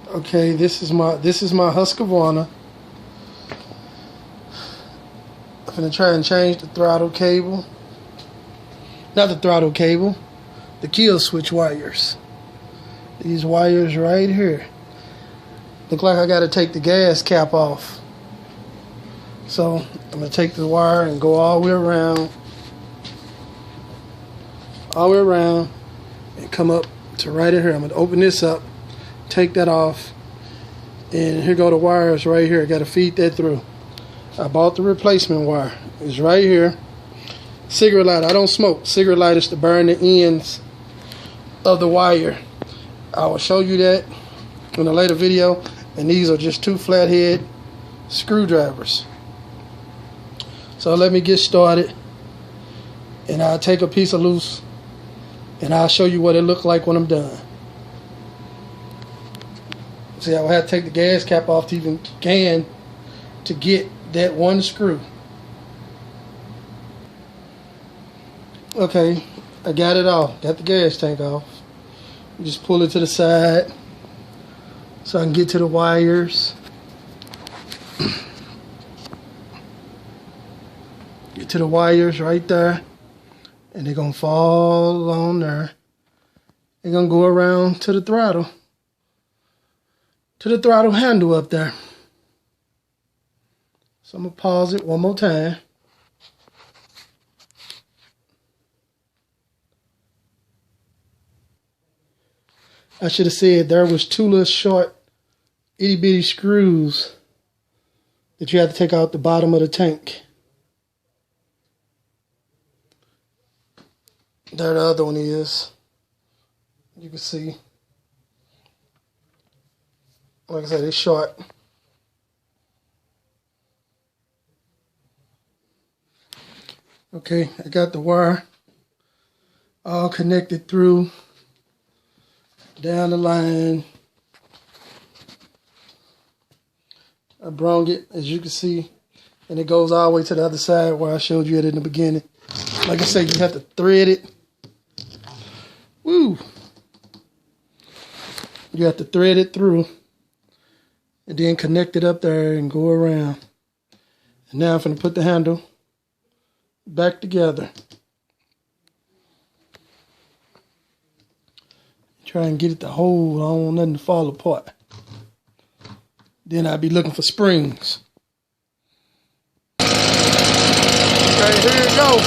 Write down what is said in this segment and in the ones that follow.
Okay, this is my Husqvarna. I'm gonna try and change the throttle cable. Not the throttle cable, the kill switch wires. These wires right here. Look like I gotta take the gas cap off. So I'm gonna take the wire and go all the way around. All the way around and come up to right here. I'm gonna open this up, take that off, and here go the wires right here. I gotta feed that through. I bought the replacement wire. It's right here. Cigarette lighter. I don't smoke. Cigarette lighters to burn the ends of the wire. I will show you that in a later video. And these are just two flathead screwdrivers. So let me get started. And I'll take a piece of loose and I'll show you what it looks like when I'm done. See, I will have to take the gas cap off to even to get that one screw. Okay, I got it off. Got the gas tank off. Just pull it to the side so I can get to the wires. Get to the wires right there. And they're going to fall along there. They're going to go around to the throttle. To the throttle handle up there. So I'm going to pause it one more time. I should have said there was two little short itty bitty screws that you have to take out the bottom of the tank. There the other one is. You can see. Like I said, it's short. Okay, I got the wire all connected through down the line. I brung it, as you can see, and it goes all the way to the other side where I showed you it in the beginning. Like I said, you have to thread it. Woo! You have to thread it through and then connect it up there and go around. And now I'm going to put the handle back together. Try and get it to hold. I don't want nothing to fall apart. Then I'll be looking for springs. Okay, here we go.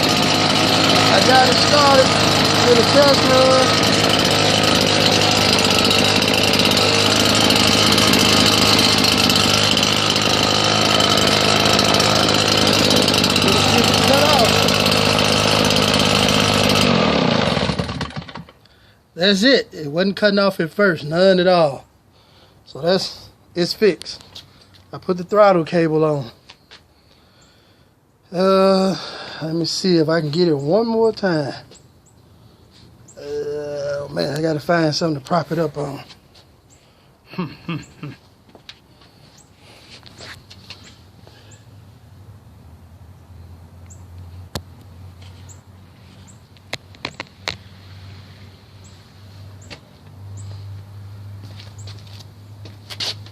I got it started with a test run. That's it. It wasn't cutting off at first, none at all. So it's fixed. I put the throttle cable on. Let me see if I can get it one more time. Man, I gotta find something to prop it up on.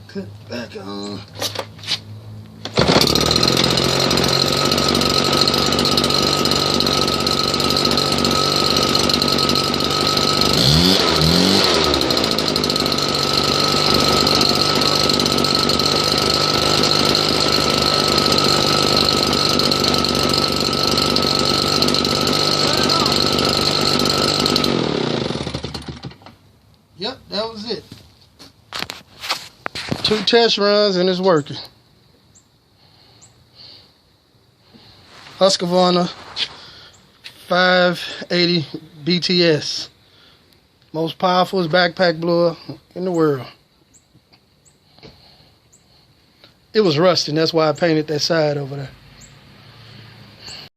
Cut back on. Yep, that was it. 2 test runs and it's working. Husqvarna 580 BTS. Most powerful backpack blower in the world. It was rusting, that's why I painted that side over there.